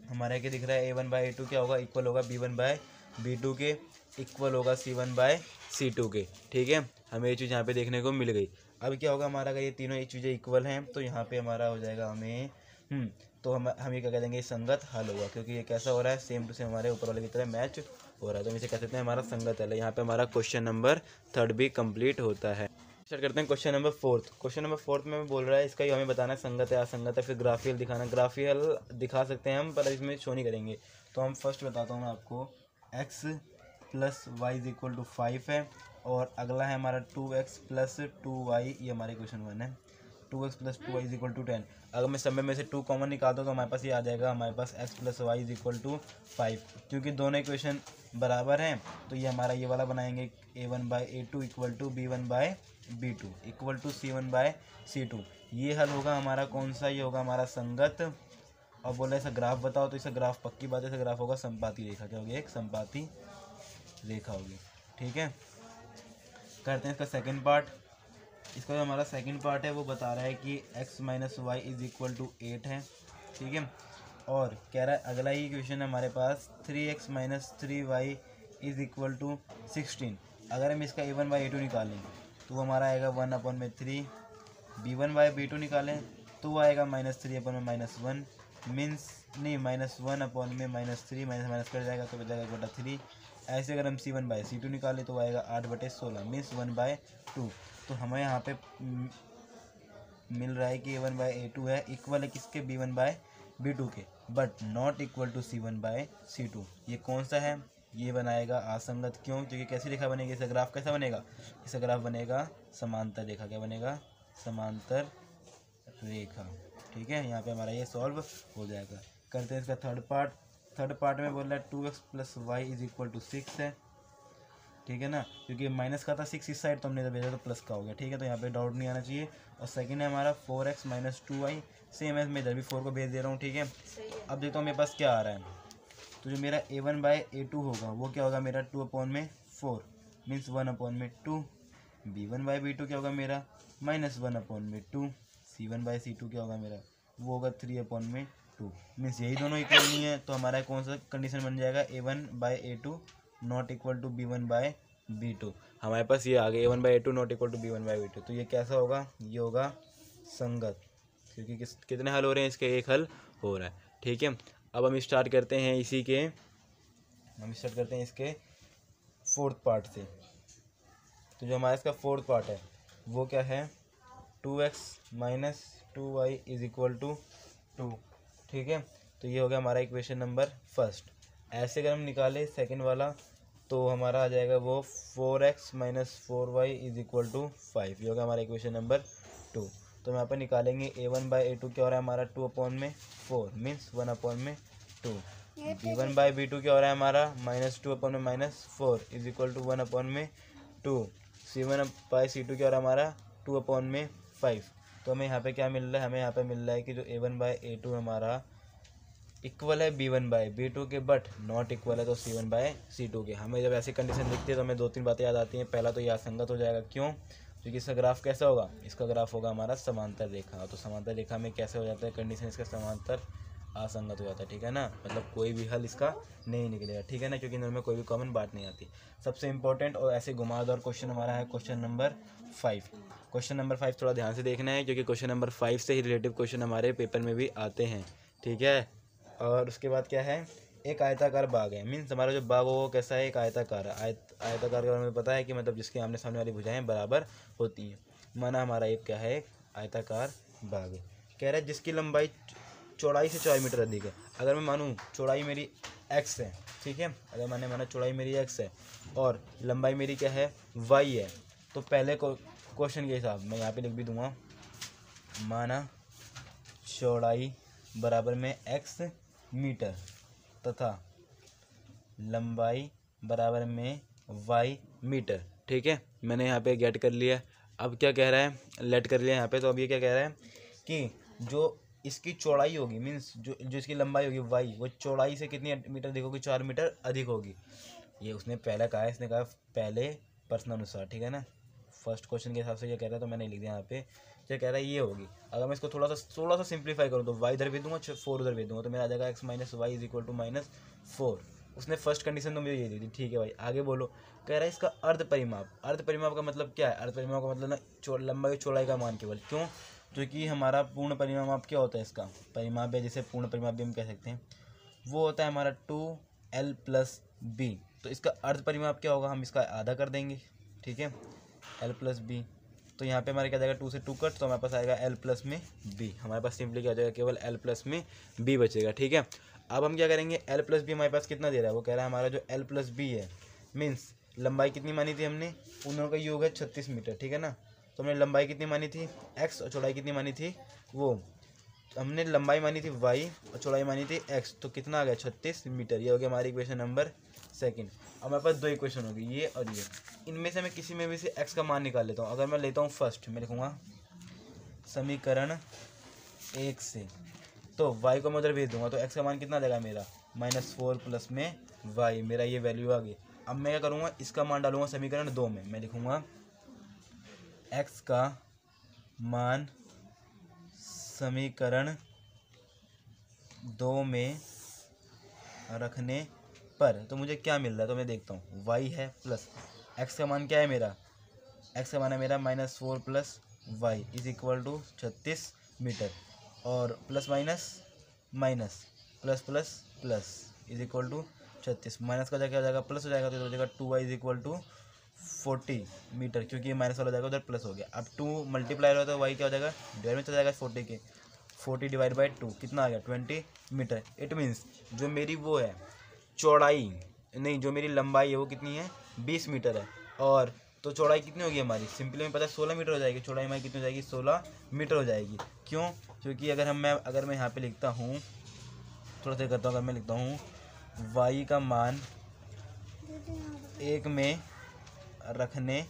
हमारा क्या दिख रहा है, a1/a2 क्या होगा, इक्वल होगा b1/b2 के, इक्वल होगा c1/c2 के। ठीक है, हमें ये चीज़ यहाँ पे देखने को मिल गई। अब क्या होगा हमारा, अगर ये तीनों एक चीज़ें इक्वल हैं तो यहाँ पे हमारा हो जाएगा, हमें तो हम ये क्या कह देंगे, संगत हल होगा, क्योंकि ये कैसा हो रहा है, सेम टू सेम हमारे ऊपर वाले की तरह मैच हो रहा है, तो हम इसे कह सकते हैं हमारा संगत हल है। यहाँ पे हमारा क्वेश्चन नंबर 3 भी कंप्लीट होता है। स्टार्ट करते हैं क्वेश्चन नंबर 4। क्वेश्चन नंबर 4 में बोल रहा है इसका ही हमें बताना है संगत है असंगत है, फिर ग्राफियल दिखाना। ग्राफियल दिखा सकते हैं हम, पर इसमें शो नहीं करेंगे। तो हम फर्स्ट बताता हूँ मैं आपको, x plus y is equal to 5 है, और अगला है हमारा 2x प्लस 2y, ये हमारे क्वेश्चन 1 है। 2x plus 2y is equal to 10। अगर मैं सब में से 2 कॉमन निकालता हूँ तो हमारे पास ये आ जाएगा, हमारे पास x plus y is equal to 5। क्योंकि दोनों इक्वेशन बराबर हैं तो ये हमारा ये वाला बनाएंगे, a1/a2 equal to b1/b2 equal to c1/c2। ये हल होगा हमारा कौन सा, ये होगा हमारा संगत। और बोला इसका ग्राफ बताओ, तो इसका ग्राफ पक्की बात है, इसका ग्राफ होगा संपाती रेखा। क्या होगी, एक संपाती रेखा होगी। ठीक है, करते हैं इसका सेकंड पार्ट। इसका जो हमारा सेकंड पार्ट है वो बता रहा है कि x minus y is equal to 8 है। ठीक है, और कह रहा है अगला ही क्वेश्चन हमारे पास 3x minus 3y is equal to 16। अगर हम इसका a1/a2 निकालें तो वो हमारा आएगा 1/3। b1/b2 निकालें तो वो आएगा -3/-1 मीन्स नहीं -1/-3 माइनस कर जाएगा तो बचेगा 1/3। ऐसे अगर हम c1/c2 निकालें तो वो आएगा 8/16 मीन्स 1/2। तो हमें यहाँ पे मिल रहा है कि a1/a2 है, इक्वल है किसके, b1/b2 के, but not equal to c1/c2। ये कौन सा है, ये बनाएगा असंगत। क्यों, क्योंकि कैसी रेखा बनेगी, इसका ग्राफ कैसा बनेगा, इसका ग्राफ बनेगा समांतर रेखा। क्या बनेगा, समांतर रेखा। ठीक है, यहाँ पे हमारा ये सॉल्व हो जाएगा। करते हैं इसका थर्ड पार्ट। थर्ड पार्ट में बोल रहा है 2x plus y is equal to 6 है। ठीक है ना, क्योंकि माइनस का था 6 इस साइड, तो हमने जब भेजा तो प्लस का हो गया। ठीक है, तो यहाँ पे डाउट नहीं आना चाहिए। और सेकंड है हमारा 4x माइनस 2y, सेम है, मैं इधर भी 4 को भेज दे रहा हूँ। ठीक है, अब देखता हूँ मेरे पास क्या आ रहा है। तो जो मेरा a1/a2 होगा वो क्या होगा मेरा, 2/4 मीन्स 1/2। b1/b2 क्या होगा मेरा, -1/2। c1/c2 क्या होगा मेरा, वो होगा 3/2। मीन्स यही दोनों इक्वल नहीं है, तो हमारा कौन सा कंडीशन बन जाएगा, a1/a2 not equal to b1/b2। हमारे पास ये आ गया a1/a2 not equal to b1/b2। तो ये कैसा होगा, ये होगा संगत, क्योंकि कितने हल हो रहे हैं इसके, एक हल हो रहा है। ठीक है, अब हम स्टार्ट करते हैं इसके फोर्थ पार्ट से। तो जो हमारा इसका फोर्थ पार्ट है वो क्या है, 2x minus 2y is equal to 2। ठीक है, तो ये हो गया हमारा इक्वेशन नंबर फर्स्ट। ऐसे अगर हम निकालें सेकंड वाला तो हमारा आ जाएगा वो 4x minus 4y is equal to 5। ये होगा हमारा इक्वेशन नंबर 2। तो हम यहाँ पर निकालेंगे a1/a2 क्या हो रहा है हमारा, 2/4 मीन्स 1/2। b1/b2 क्या हो रहा है हमारा, -2/-4 इज इक्वल टू 1/2। c1/c2 क्या हो रहा है हमारा, 2/5। तो हमें यहाँ पे क्या मिल रहा है, हमें यहाँ पे मिल रहा है कि जो a1/a2 हमारा इक्वल है b1/b2 के, बट नॉट इक्वल है तो c1/c2 के। हमें जब ऐसी कंडीशन दिखती है तो हमें 2-3 बातें याद आती हैं। पहला तो ये असंगत हो जाएगा, क्यों, क्योंकि इसका ग्राफ कैसा होगा, इसका ग्राफ होगा हमारा समांतर रेखा। तो समांतर रेखा में कैसे हो जाता है कंडीशन, इसका समांतर असंगत हो जाता है। ठीक है ना, मतलब कोई भी हल इसका नहीं निकलेगा। ठीक है ना, क्योंकि इनमें कोई भी कॉमन बात नहीं आती। सबसे इंपॉर्टेंट और ऐसे घुमावदार क्वेश्चन हमारा है क्वेश्चन नंबर 5। क्वेश्चन नंबर 5 थोड़ा ध्यान से देखना है, क्योंकि क्वेश्चन नंबर 5 से ही रिलेटिव क्वेश्चन हमारे पेपर में भी आते हैं। ठीक है, और उसके बाद क्या है, एक आयताकार बाग है। मीन्स हमारा जो बाग हो वो कैसा है, एक आयताकार है। आयताकार के बारे में पता है कि मतलब जिसके आमने सामने वाली भुजाएं बराबर होती हैं। माना हमारा एक क्या है, एक आयताकार बाग है। कह रहा है जिसकी लंबाई चौड़ाई से 4 मीटर अधिक है। अगर मैं मानूँ चौड़ाई मेरी x है, ठीक है, अगर मैंने माना चौड़ाई मेरी x है और लंबाई मेरी क्या है, y है, तो पहले क्वेश्चन के हिसाब मैं यहाँ पे लिख भी दूंगा, माना चौड़ाई बराबर में x मीटर तथा लंबाई बराबर में y मीटर। ठीक है, मैंने यहाँ पे गेट कर लिया। अब क्या कह रहा है, लेट कर लिया यहाँ पे। तो अब ये क्या कह रहा है कि जो इसकी चौड़ाई होगी, मीन्स जो इसकी लंबाई होगी y, वो चौड़ाई से कितनी मीटर अधिक होगी, 4 मीटर अधिक होगी। ये उसने पहले कहा है, इसने कहा पहले प्रश्न अनुसार। ठीक है ना, फर्स्ट क्वेश्चन के हिसाब से ये कह रहा है, तो मैंने लिख दिया यहाँ पे। क्या कह रहा है, ये होगी। अगर मैं इसको थोड़ा सा सिंप्लीफाई करूँ तो y इधर भेज दूंगा, 4 उधर भेज दूंगा, तो मेरा आ जाएगा x minus y is equal to -4। उसने फर्स्ट कंडीशन तो मुझे ये दी थी। ठीक है भाई, आगे बोलो। कह रहा है इसका अर्ध परिमाप का मतलब क्या है, अर्ध परिमाप का मतलब ना लंबाई चौड़ाई का मान केवल। क्यों, जो कि हमारा पूर्ण परिमाप क्या होता है, इसका परिमाप है जिसे पूर्ण परिमाप भी हम कह सकते हैं, वो होता है हमारा 2l+b। तो इसका अर्ध परिमाप क्या होगा, हम इसका आधा कर देंगे, ठीक है, l+b। तो यहाँ पे हमारे क्या जाएगा, 2 से 2 कट, तो हमारे पास आएगा l+ में b। हमारे पास सिंपली क्या हो जाएगा, केवल l+ में b बचेगा, ठीक है। अब हम क्या करेंगे, l+b हमारे पास कितना दे रहा है, वो कह रहा है हमारा जो l+b है, मीन्स लंबाई कितनी मानी थी हमने, उन दोनों का योग है 36 मीटर, ठीक है ना। तो हमने लंबाई कितनी मानी थी x और चौड़ाई कितनी मानी थी, वो हमने लंबाई मानी थी y और चौड़ाई मानी थी x। तो कितना आ गया, 36 मीटर। ये हो गया हमारी इक्वेशन नंबर सेकंड। अब हमारे पास दो इक्वेशन होगी, ये और ये। इनमें से मैं किसी में भी से x का मान निकाल लेता हूँ। अगर मैं लेता हूँ फर्स्ट, मैं लिखूँगा समीकरण 1 से, तो y को मैं उधर भेज दूंगा, तो x का मान कितना आ जाएगा मेरा, -4 प्लस में y, मेरा ये वैल्यू आ गई। अब मैं क्या करूँगा, इसका मान डालूंगा समीकरण 2 में। मैं लिखूँगा x का मान समीकरण 2 में रखने पर तो मुझे क्या मिल रहा है, तो मैं देखता हूँ y है प्लस x का मान क्या है मेरा, x का मान है मेरा -4 plus y is equal to 36 metre, और plus minus minus plus plus plus is equal to 36, minus का क्या हो जाएगा, प्लस हो जाएगा, तो हो जाएगा 2y is equal to 40 metre, क्योंकि ये माइनस वाला हो जाएगा उधर प्लस हो गया। अब 2 मल्टीप्लाई हो तो y क्या हो जाएगा, डिवाइड में चला जाएगा 40 के, 40 डिवाइड बाई 2 कितना आ गया, 20 मीटर। इट मीन्स जो मेरी वो है चौड़ाई, नहीं जो मेरी लंबाई है वो कितनी है, 20 मीटर है, और तो चौड़ाई कितनी होगी हमारी, सिंपली में पता है 16 मीटर हो जाएगी। चौड़ाई हमारी कितनी हो जाएगी, 16 मीटर हो जाएगी। क्यों, क्योंकि अगर मैं यहाँ पे लिखता हूँ, थोड़ा सा करता हूँ, अगर मैं लिखता हूँ y का मान 1 में रखने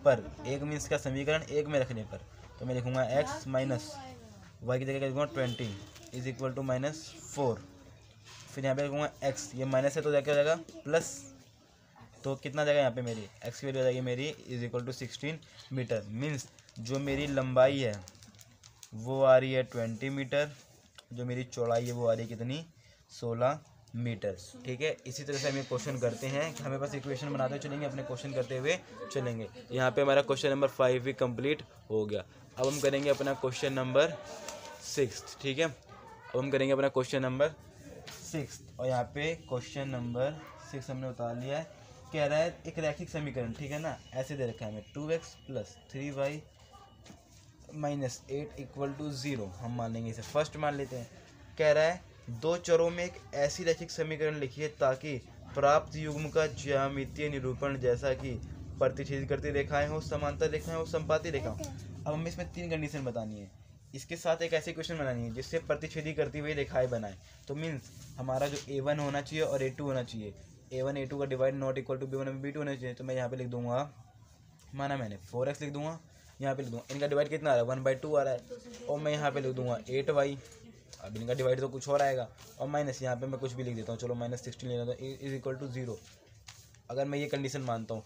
पर, 1 मीन्स का समीकरण 1 में रखने पर, तो मैं लिखूँगा x माइनस y की जगह क्या लिखूँगा 20 इज इक्वल टू -4, फिर यहाँ पे लिखूँगा x, ये माइनस है तो क्या हो जाएगा प्लस, तो कितना जाएगा यहाँ पे मेरी x की वैल्यू आ जाएगी मेरी is equal to 16 metre. Means जो मेरी लंबाई है वो आ रही है 20 मीटर, जो मेरी चौड़ाई है वो आ रही है कितनी, 16 मीटर, ठीक है। इसी तरह से हम ये क्वेश्चन करते हैं कि हमें पास इक्वेशन बनाते चलेंगे, अपने क्वेश्चन करते हुए चलेंगे। यहाँ पे हमारा क्वेश्चन नंबर 5 भी कंप्लीट हो गया। अब हम करेंगे अपना क्वेश्चन नंबर 6, ठीक है। अब हम करेंगे अपना क्वेश्चन नंबर 6, और यहाँ पे क्वेश्चन नंबर 6 हमने उतार लिया है। कह रहा है एक रैखिक समीकरण, ठीक है ना, ऐसे दे रखा है हमें 2x + 3y - 8 इक्वल टू 0, हम मान लेंगे इसे, फर्स्ट मान लेते हैं। कह रहा है दो चरों में एक ऐसी रैखिक समीकरण लिखिए ताकि प्राप्त युग्म का ज्यामितीय निरूपण जैसा कि प्रतिच्छेद करती रेखाएं हो, समांतर रेखाएं हो, संपाती रेखा हो। अब हमें इसमें 3 कंडीशन बतानी है, इसके साथ एक ऐसी क्वेश्चन बनानी है जिससे प्रतिच्छेदी करती हुई रेखाएं बनाए। तो मीन्स हमारा जो a1 होना चाहिए और a2 होना चाहिए, a1 a2 का divide not equal to b1 b2 होना चाहिए। तो मैं यहाँ पे लिख दूंगा, माना मैंने 4x लिख दूंगा, यहाँ पे लिख दूंगा इनका डिवाइड कितना आ रहा है 1/2 आ रहा है, और मैं यहाँ पे लिख दूंगा 8y, अब इनका डिवाइड तो कुछ और आएगा, और माइनस यहाँ पे मैं कुछ भी लिख देता हूँ, चलो -16 ले लेता हूँ इज इक्वल टू 0। अगर मैं ये कंडीशन मानता हूँ,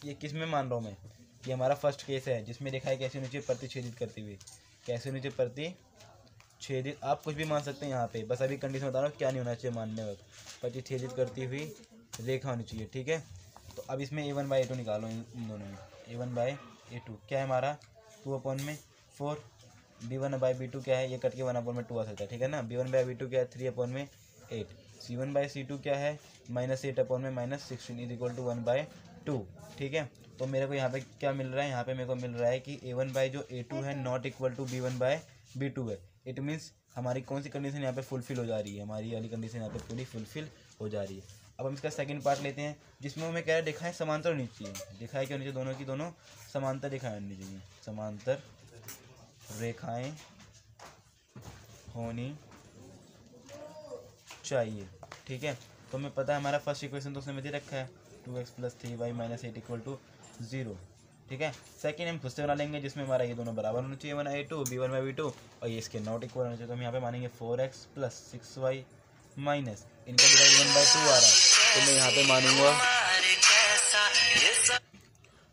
ये किस में मान रहा हूँ मैं, कि हमारा फर्स्ट केस है जिसमें रेखाएं कैसे होनी चाहिए, प्रतिच्छेदित करती हुई, कैसे होनी चाहिए, प्रतिच्छेदित। आप कुछ भी मान सकते हैं यहाँ पे, बस अभी कंडीशन बता रहा हूँ क्या नहीं होना चाहिए मानने वक्त, प्रतिच्छेदित करती हुई रेखा होनी चाहिए, ठीक है। तो अब इसमें a1/a2 निकालो, इन दोनों में a1/a2 क्या है हमारा 2/4, b1/b2 क्या है, ये कट के 1/2 आ सकता है, ठीक है ना। b1/b2 क्या है 3/8, c1/c2 क्या है -8/16 इज इक्वल टू 1/2, ठीक है। तो मेरे को यहाँ पे क्या मिल रहा है, यहाँ पे मेरे को मिल रहा है कि a1/a2 है नॉट इक्वल टू b1/b2 है। इट मीन्स हमारी कौन सी कंडीशन यहाँ पे फुलफिल हो जा रही है, हमारी वाली कंडीशन यहाँ पे पूरी फुलफिल हो जा रही है। अब हम इसका सेकंड पार्ट लेते हैं, जिसमें हमें क्या है, रेखाएं समांतर होनी चाहिए, रेखाएं क्या होनी चाहिए, दोनों की दोनों समांतर रेखाएं होनी चाहिए, समांतर रेखाएं होनी चाहिए, ठीक है। तो हमें पता है हमारा फर्स्ट इक्वेशन तो उसने में दे रखा है 2x + 3y - 8 इक्वल टू 0, ठीक है। सेकंड हम खुद से बना लेंगे, जिसमें हमारा ये दोनों बराबर होना चाहिए a1/a2 b1/b2, और ये इसके नॉट इक्वल होना चाहिए। तो हम यहाँ पे मानेंगे 4x + 6y माइनस इनका डिवाइड 1/2 आ रहा है, तो मैं यहाँ पे मानूंगा,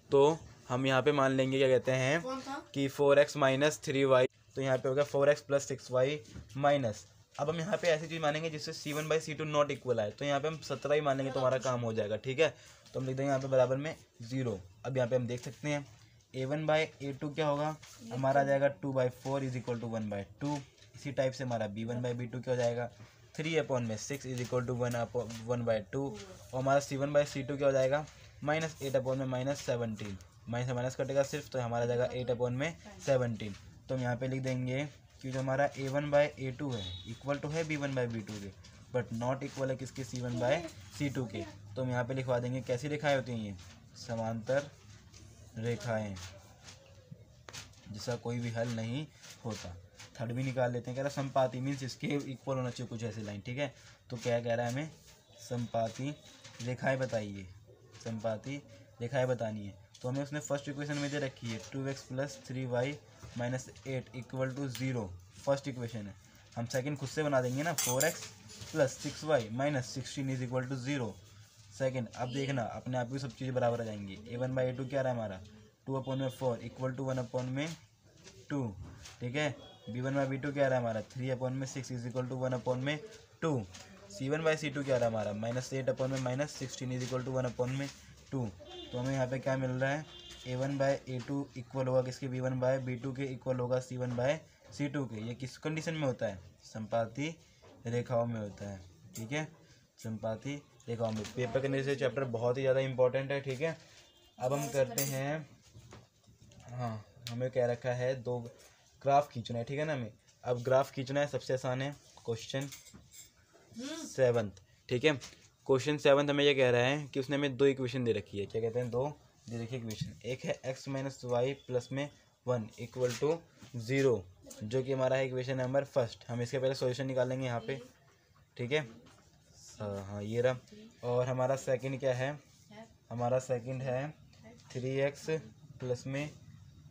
तो हम यहाँ पे मान लेंगे क्या कहते हैं कि 4x - 3y, तो यहाँ पे हो गया 4x + 6y माइनस। अब हम यहाँ पे ऐसी चीज़ मानेंगे जिससे c1/c2 नॉट इक्वल आए, तो यहाँ पे हम 17 ही मान लेंगे तो हमारा काम हो जाएगा, ठीक है। तो हम लिख देंगे यहाँ पे बराबर में 0। अब यहाँ पे हम देख सकते हैं a1/a2 क्या होगा हमारा आ जाएगा 2/4 इज इक्वल टू 1/2। इसी टाइप से हमारा b1/b2 क्या हो जाएगा 3/6 इज इक्वल टू 1/2। और हमारा c1/c2 क्या हो जाएगा -8/17। माइनस माइनस कटेगा सिर्फ, तो हमारा जाएगा 8/17। तो हम यहाँ पे लिख देंगे कि जो हमारा a1/a2 है इक्वल टू है b1/b2 के, बट नॉट इक्वल है किसके c1/c2 के। तो हम यहाँ पे लिखवा देंगे कैसी रेखाएं होती हैं ये समांतर रेखाएं जिसका कोई भी हल नहीं होता। थर्ड भी निकाल लेते हैं, कह रहा है संपाती मीन्स इसके इक्वल होना चाहिए कुछ ऐसी लाइन, ठीक है। तो क्या कह रहा है हमें संपाती रेखाएं बताइए, संपाती रेखाएं बतानी है। तो हमें उसने फर्स्ट इक्वेशन में दे रखी है 2x + 3y - 8 equal to 0, first equation है। हम सेकंड खुद से बना देंगे ना 4x + 6y - 16 is equal to 0 second. अब देखना अपने आप ही सब चीज़ें बराबर आ जाएंगी। a1/a2 क्या रहा है हमारा 2/4 इक्वल टू 1/2, ठीक है। b1/b2 क्या रहा है हमारा 3/6 इज इक्वल टू 1/2। c1/c2 क्या रहा है हमारा -8/16 इज इक्वल टू 1/2। तो हमें यहाँ पे क्या मिल रहा है a1/a2 इक्वल होगा किसके b1/b2 के इक्वल होगा c1/c2 के। ये किस कंडीशन में होता है संपाती रेखाओं में होता है, ठीक है, संपाती रेखाओं में। पेपर करने से चैप्टर बहुत ही ज़्यादा इंपॉर्टेंट है, ठीक है। अब हम करते हैं, हाँ हमें क्या रखा है 2 ग्राफ खींचना है, ठीक है ना। हमें अब ग्राफ खींचना है, सबसे आसान है क्वेश्चन 7, ठीक है। क्वेश्चन 7 हमें ये कह रहा है कि उसने हमें 2 इक्वेशन दे रखी है, क्या कहते हैं 2 दे रखी इक्वेशन। एक है x - y + में 1 इक्वल टू 0, जो कि हमारा है इक्वेशन नंबर फर्स्ट। हम इसके पहले सॉल्यूशन निकालेंगे यहाँ पे, ठीक है। हाँ ये रहा। और हमारा सेकंड क्या है, हमारा सेकंड है 3x + में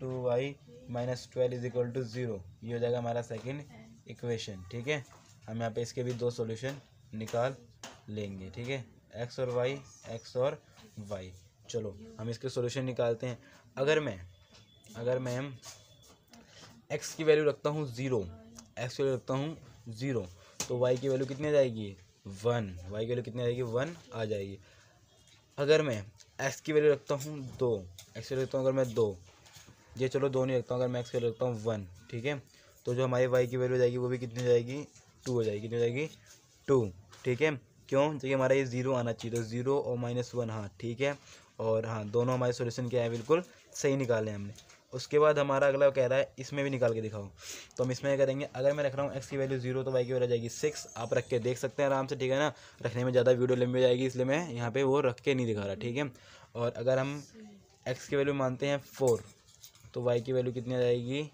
2y - 12 इज इक्वल टू 0। ये हो जाएगा हमारा सेकंड इक्वेशन, ठीक है। हम यहाँ पे इसके भी 2 सॉल्यूशन निकाल लेंगे, ठीक है, x और y, x और y। चलो हम इसके सॉल्यूशन निकालते हैं। अगर मैं x की वैल्यू रखता हूँ 0, x की वैल्यू रखता हूँ 0, तो y की वैल्यू कितनी आ जाएगी 1, y की वैल्यू कितनी आ जाएगी 1 आ जाएगी। अगर मैं x की वैल्यू रखता हूँ 2, x की वैल्यू रखता हूँ अगर मैं 2, ये चलो 2 नहीं रखता हूँ, अगर मैं x की वैल्यू रखता हूँ 1, ठीक है, तो जो हमारी y की वैल्यू जाएगी वो भी कितनी हो जाएगी 2 हो जाएगी, कितनी हो जाएगी 2, ठीक है। क्यों, क्योंकि हमारा ये 0 आना चाहिए, तो 0 और -1, हाँ ठीक है। और हाँ दोनों हमारे सॉल्यूशन क्या है बिल्कुल सही निकाले हमने। उसके बाद हमारा अगला कह रहा है इसमें भी निकाल के दिखाओ, तो हम इसमें करेंगे। अगर मैं रख रहा हूँ x की वैल्यू 0 तो y की वैल्यू जाएगी 6। आप रख के देख सकते हैं आराम से, ठीक है ना। रखने में ज़्यादा वीडियो लंबी हो जाएगी, इसलिए मैं यहाँ पे वो रख के नहीं दिखा रहा, ठीक है। और अगर हम x की वैल्यू मानते हैं 4, तो y की वैल्यू कितनी आ जाएगी,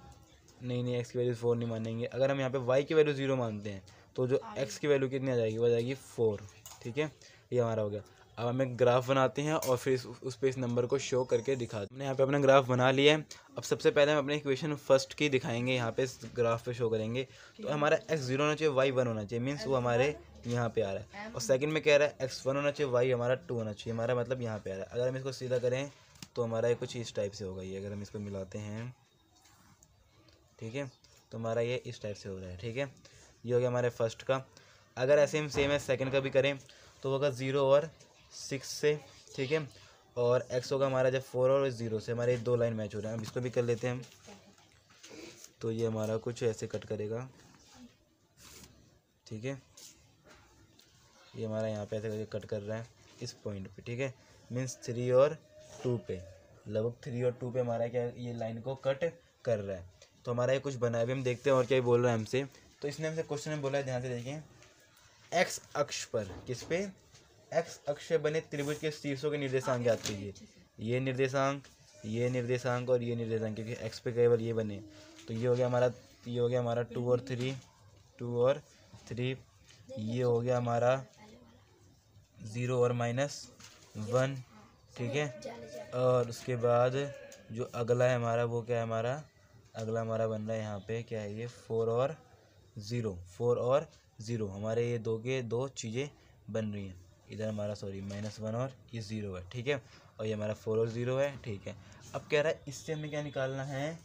नहीं x की वैल्यू 4 नहीं मानेंगे। अगर हम यहाँ पे y की वैल्यू 0 मानते हैं तो जो x की वैल्यू कितनी आ जाएगी वो आ जाएगी 4, ठीक है। ये हमारा हो गया। अब हमें ग्राफ बनाते हैं और फिर उस पर इस नंबर को शो करके दिखा। हमने यहाँ पे अपना ग्राफ बना लिया है। अब सबसे पहले हम अपने इक्वेशन फर्स्ट की दिखाएंगे, यहाँ पे इस ग्राफ पे शो करेंगे। तो हमारा x 0 होना चाहिए, y 1 होना चाहिए, मीन्स वो हमारे यहाँ पे आ रहा है। और सेकंड में कह रहा है x 1 होना चाहिए, y हमारा 2 होना चाहिए, हमारा मतलब यहाँ पे आ रहा है। अगर हम इसको सीधा करें तो हमारा ये कुछ इस टाइप से होगा। ये अगर हम इसको मिलाते हैं, ठीक है, तो हमारा ये इस टाइप से हो रहा है, ठीक है। ये हो गया हमारे फर्स्ट का। अगर ऐसे हम सेम है सेकंड का भी करें तो होगा 0 और 6 से, ठीक है। और x होगा हमारा जब 4 और 0 से, हमारे 2 लाइन मैच हो रहे हैं। अब इसको भी कर लेते हैं हम, तो ये हमारा कुछ ऐसे कट करेगा, ठीक है। ये हमारा यहाँ पे ऐसे करके कट कर रहा है इस पॉइंट पे, ठीक है, मीन्स 3 और 2 पे, लगभग 3 और 2 पे हमारा क्या ये लाइन को कट कर रहा है। तो हमारा ये कुछ बना है, अभी हम देखते हैं और क्या बोल रहा है हमसे। तो इसने हमसे क्वेश्चन में बोला है, ध्यान से देखें, एक्स अक्ष पर, किस पे, एक्स अक्ष से बने त्रिभुज के शीर्षों के निर्देशांक ज्ञात कीजिए। ये निर्देशांक, ये निर्देशांक और ये निर्देशांक, क्योंकि एक्स पे केवल ये बने। तो ये हो गया हमारा 2 और 3, 2 और 3। ये हो गया हमारा 0 और -1, ठीक है। और उसके बाद जो अगला है हमारा वो क्या है, हमारा अगला हमारा बन रहा है यहाँ पे क्या है, ये 4 और 0 हमारे ये दो चीज़ें बन रही हैं। इधर हमारा -1 और ये 0 है, ठीक है। और ये हमारा 4 और 0 है, ठीक है। अब कह रहा है इससे हमें क्या निकालना है,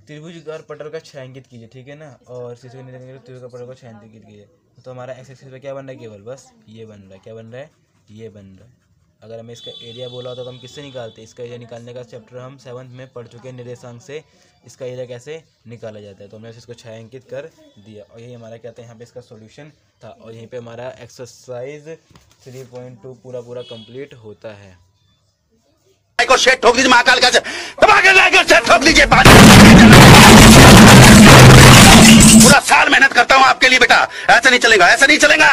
त्रिभुज पटल का छायांकित कीजिए, ठीक है ना। और शीर्ष के त्रिभुज पटल को छायांकित कीजिए। तो हमारा एक्स एक्सिस पे क्या बन रहा है, केवल बस ये बन रहा है, क्या बन रहा है, ये बन रहा है, अगर हमें इसका एरिया बोला होता तो हम किससे निकालते, इसका एरिया निकालने का चैप्टर हम 7th में पढ़ चुके हैं, निर्देशांक से इसका एरिया कैसे निकाला जाता है। तो हमने इसको छायांकित कर दिया और यही हमारा क्या था यहाँ पे इसका सॉल्यूशन था। और यहीं पे हमारा एक्सरसाइज 3.2 पूरा कंप्लीट होता है। को शेट ठोक दीजिए, महाकाल का शेट ठोक दीजिए। पूरा साल मेहनत करता हूँ आपके लिए बेटा, ऐसा नहीं चलेगा, ऐसा नहीं चलेगा।